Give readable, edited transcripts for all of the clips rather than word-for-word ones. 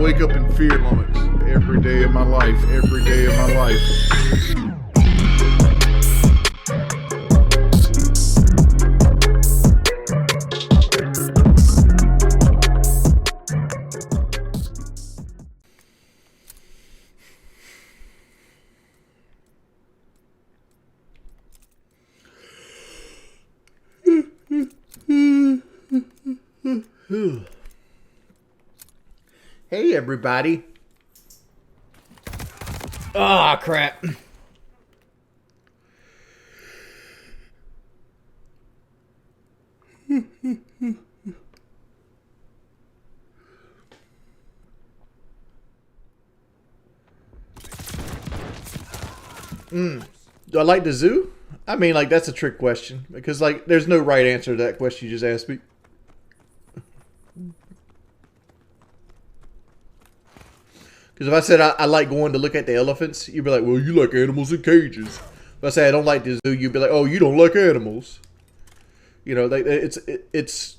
wake up in fear moments every day of my life, every day of my life. Hey everybody. Ah, crap. Do I like the zoo? I mean, like, that's a trick question. Because, like, there's no right answer to that question you just asked me. Because if I said I like going to look at the elephants, you'd be like, well, you like animals in cages. If I say I don't like the zoo, you'd be like, oh, you don't like animals. You know, it's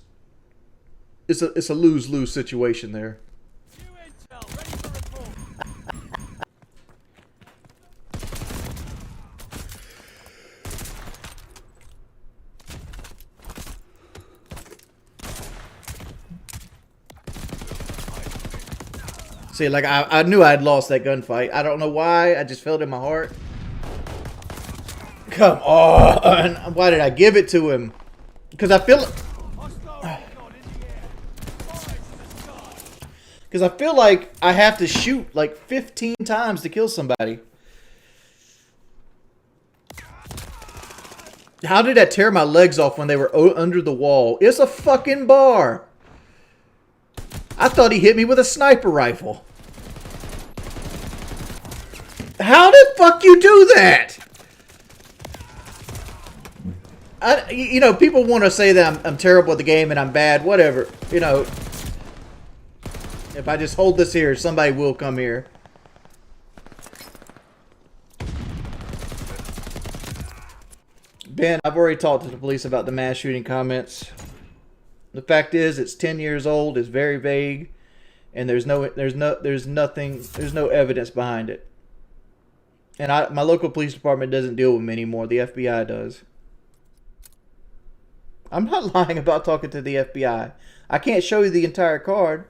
a lose-lose situation there. See, like, I knew I had lost that gunfight. I don't know why. I just felt it in my heart. Come on. Why did I give it to him? Because I feel... Because I feel like I have to shoot, like, 15 times to kill somebody. How did that tear my legs off when they were under the wall? It's a fucking bar. I thought he hit me with a sniper rifle. How the fuck you do that? You know, people want to say that I'm terrible at the game and I'm bad, whatever. You know, if I just hold this here, somebody will come here. Ben, I've already talked to the police about the mass shooting comments. The fact is, it's 10 years old, it's very vague, and there's no evidence behind it. And my local police department doesn't deal with me anymore. The FBI does. I'm not lying about talking to the FBI. I can't show you the entire card.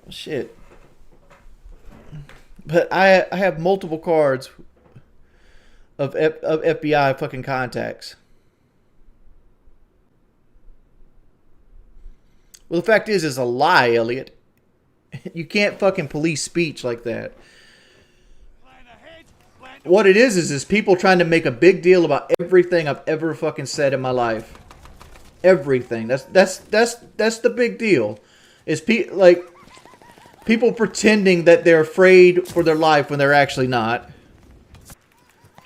Oh, shit. But I have multiple cards of FBI fucking contacts. Well, the fact is, it's a lie, Elliot. You can't fucking police speech like that. What it is people trying to make a big deal about everything I've ever fucking said in my life. Everything. That's the big deal. Is people pretending that they're afraid for their life when they're actually not.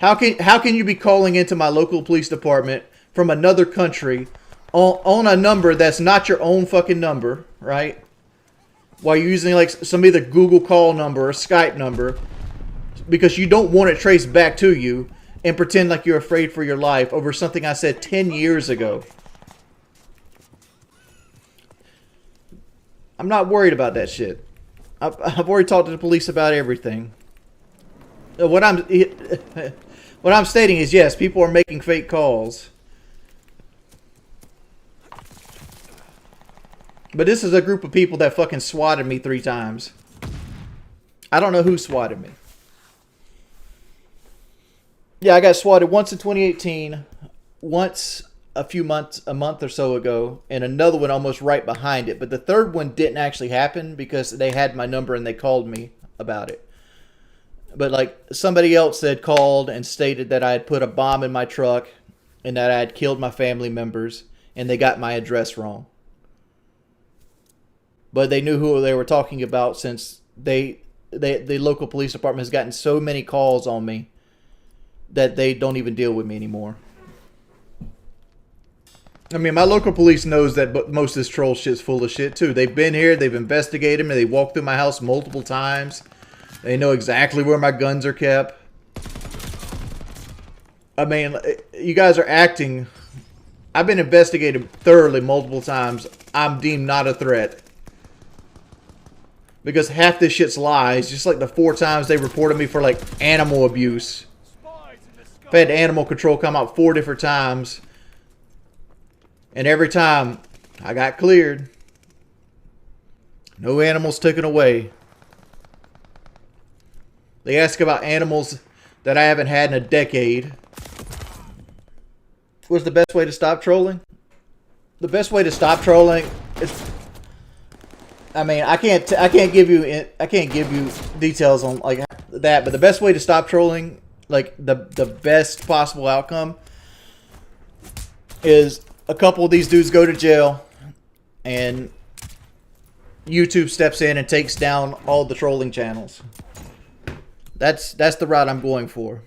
How can you be calling into my local police department from another country on a number that's not your own fucking number, right? While you're using like some either Google call number or Skype number because you don't want it traced back to you and pretend like you're afraid for your life over something I said 10 years ago. I'm not worried about that shit. I've already talked to the police about everything. What I'm stating is, yes, people are making fake calls. But this is a group of people that fucking swatted me 3 times. I don't know who swatted me. Yeah, I got swatted once in 2018, once a month or so ago, and another one almost right behind it. But the third one didn't actually happen because they had my number and they called me about it. But like somebody else had called and stated that I had put a bomb in my truck and that I had killed my family members and they got my address wrong. But they knew who they were talking about since the local police department has gotten so many calls on me that they don't even deal with me anymore. I mean, my local police knows that most of this troll shit's full of shit too. They've been here, they've investigated me, they walked through my house multiple times. They know exactly where my guns are kept. I mean, you guys are acting... I've been investigated thoroughly multiple times. I'm deemed not a threat. Because half this shit's lies. Just like the 4 times they reported me for like animal abuse. I've had animal control come out 4 different times. And every time I got cleared. No animals taken away. They ask about animals that I haven't had in a decade. What's the best way to stop trolling? The best way to stop trolling is, I mean, I can't give you details on like that, but the best way to stop trolling, like the best possible outcome, is a couple of these dudes go to jail, and YouTube steps in and takes down all the trolling channels. That's the route I'm going for.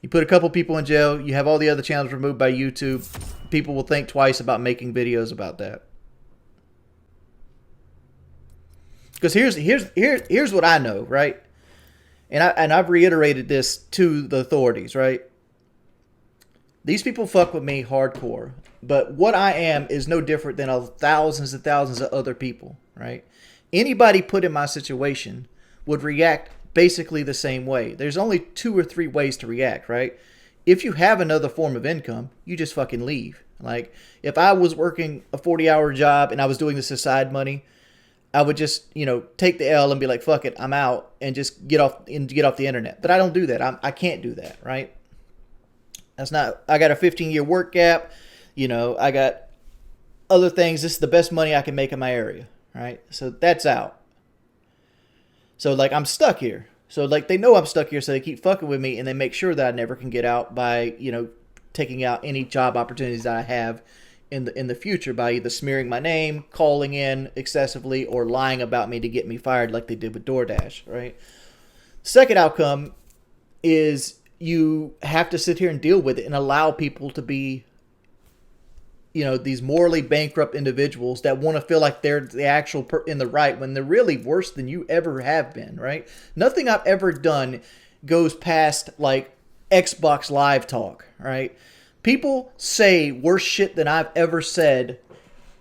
You put a couple people in jail, you have all the other channels removed by YouTube. People will think twice about making videos about that. Because here's what I know, right? And I've reiterated this to the authorities, right? These people fuck with me hardcore, but what I am is no different than thousands and thousands of other people, right? Anybody put in my situation would react basically the same way. There's only 2 or 3 ways to react, right? If you have another form of income, you just fucking leave. Like, if I was working a 40-hour job and I was doing this as side money, I would just, take the L and be like, fuck it, I'm out, and just get off the internet. But I don't do that. I can't do that, right? That's not, I got a 15-year work gap. I got other things. This is the best money I can make in my area, right? So that's out. So, like, I'm stuck here. So, like, they know I'm stuck here, so they keep fucking with me, and they make sure that I never can get out by, taking out any job opportunities that I have in the future by either smearing my name, calling in excessively, or lying about me to get me fired like they did with DoorDash, right? Second outcome is you have to sit here and deal with it and allow people to be, these morally bankrupt individuals that want to feel like they're the actual in the right when they're really worse than you ever have been, right? Nothing I've ever done goes past like Xbox Live talk, right? People say worse shit than I've ever said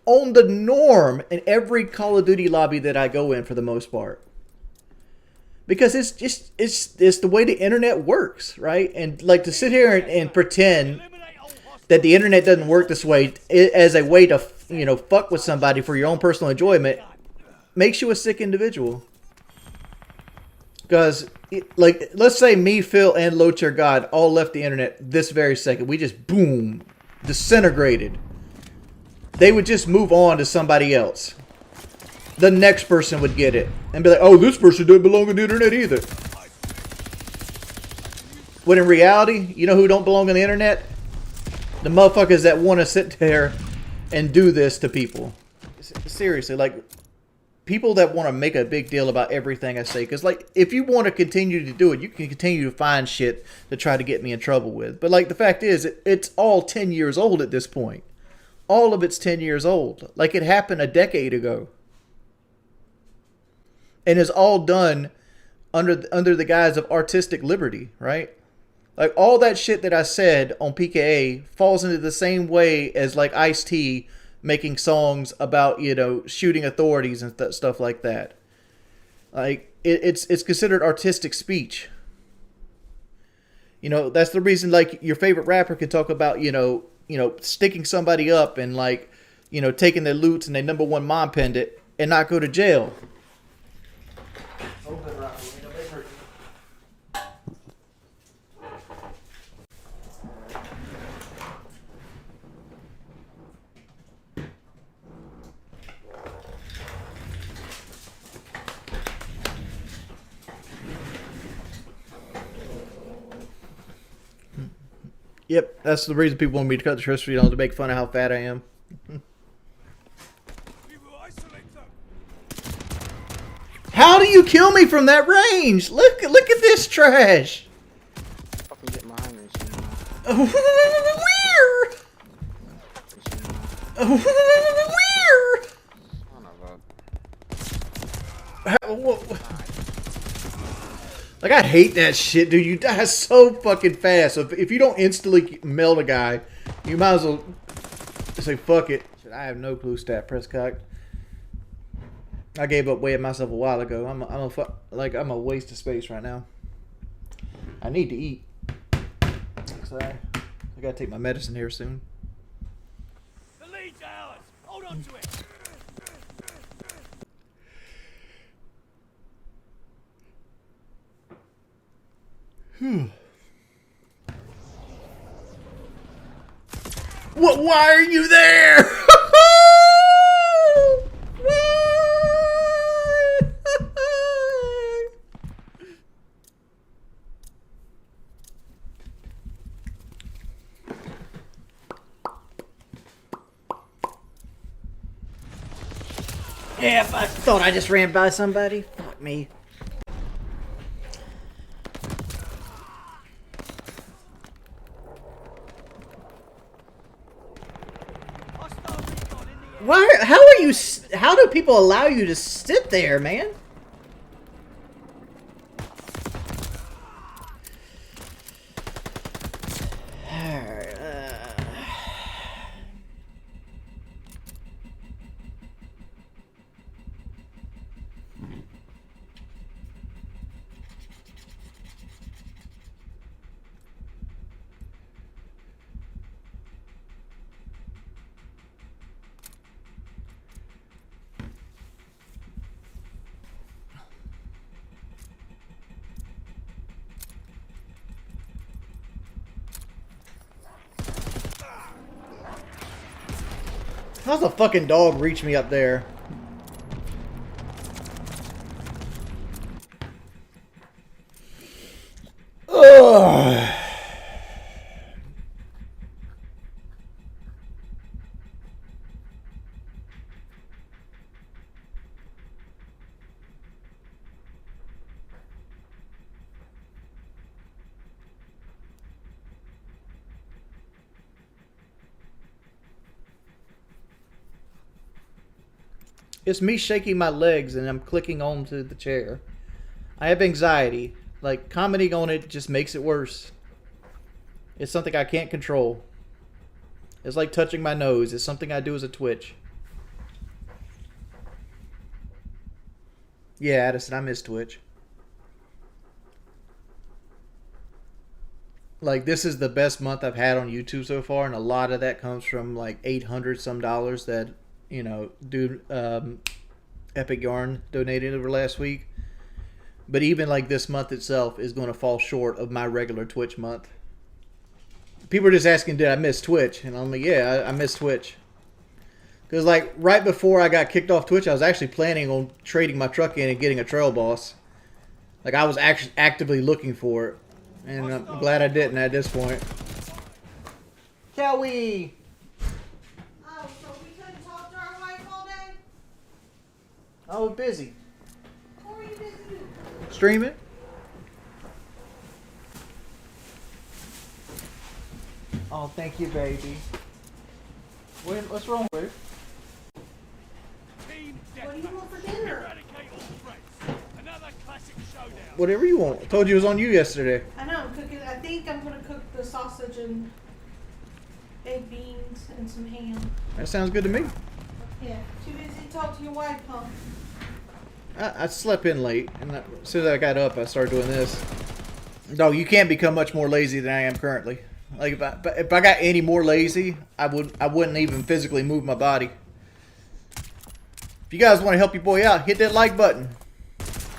on the norm in every Call of Duty lobby that I go in for the most part. Because it's the way the internet works, right? And like to sit here and pretend that the internet doesn't work this way as a way to, fuck with somebody for your own personal enjoyment makes you a sick individual. Because, like, let's say me, Phil, and Low Chair God all left the internet this very second. We just, boom, disintegrated. They would just move on to somebody else. The next person would get it. And be like, oh, this person doesn't belong on the internet either. When in reality, you know who don't belong on the internet? The motherfuckers that want to sit there and do this to people. Seriously, like, people that want to make a big deal about everything I say. Because, like, if you want to continue to do it, you can continue to find shit to try to get me in trouble with. But, like, the fact is, it's all 10 years old at this point. All of it's 10 years old. Like, it happened a decade ago. And is all done under the guise of artistic liberty, right? Like, all that shit that I said on PKA falls into the same way as, like, Ice-T making songs about, shooting authorities and stuff like that. Like, it's considered artistic speech. That's the reason, like, your favorite rapper can talk about, sticking somebody up and, like, taking their loots and their #1 mom pendant and not go to jail. Yep, that's the reason people want me to cut the terrestrial on, to make fun of how fat I am. How do you kill me from that range? Look at this trash. Fucking get behind me, Like, I hate that shit, dude. You die so fucking fast. So if you don't instantly melt a guy, you might as well say, fuck it. I have no clue, Stat Prescott. I gave up weighing myself a while ago. I'm a waste of space right now. I need to eat. So I gotta take my medicine here soon. The lead's ours. Hold on to it. What? Why are you there? Yeah, if I thought I just ran by somebody. Fuck me. Hostile recon in the air. Why? How are you? How do people allow you to sit there, man? Alright, How's a fucking dog reach me up there? Ugh. It's me shaking my legs and I'm clicking onto the chair. I have anxiety. Like, commenting on it just makes it worse. It's something I can't control. It's like touching my nose. It's something I do as a twitch. Yeah, Addison, I miss Twitch. Like, this is the best month I've had on YouTube so far, and a lot of that comes from like $800 some that, you know, dude, Epic Yarn donated over last week. But even like this month itself is going to fall short of my regular Twitch month. People are just asking, did I miss Twitch? And I'm like, yeah, I miss Twitch. Because like right before I got kicked off Twitch, I was actually planning on trading my truck in and getting a trail boss. Like I was actually actively looking for it. And I'm glad I didn't at this point. Kelly! Oh, so we couldn't talk to our wife all day? I was busy. What were you busy doing? Streaming? Oh, thank you, baby. What's wrong with it? Team What do you want for deathmatch. dinner? Eradicate all threats. Another classic showdown. Whatever you want. I told you it was on you yesterday. I know, I'm cooking. I think I'm gonna cook the sausage and baked beans and some ham. That sounds good to me. Yeah. Too busy to talk to your wife, huh? I slept in late, and as soon as I got up, I started doing this. No, you can't become much more lazy than I am currently. Like if I got any more lazy, I wouldn't even physically move my body. If you guys want to help your boy out, hit that like button.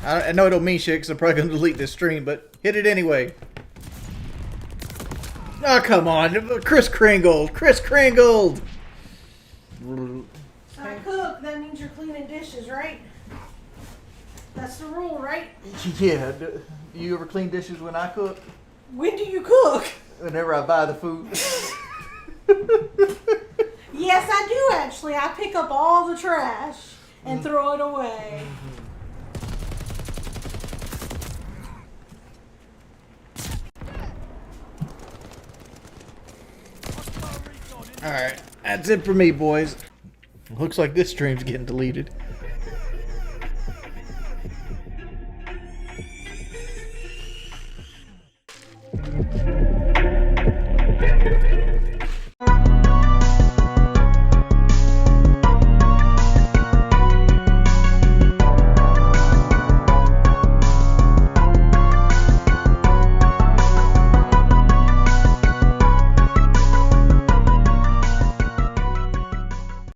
I know it don't mean shit because I'm probably gonna delete this stream, but hit it anyway. Oh come on, Chris Kringle, Chris Kringle. So I cook, that means you're cleaning dishes, right? That's the rule, right? Yeah. Do you ever clean dishes when I cook? When do you cook? Whenever I buy the food. Yes, I do actually. I pick up all the trash and throw it away. Hostile recon in the Alright, that's it for me, boys. Looks like this stream's getting deleted.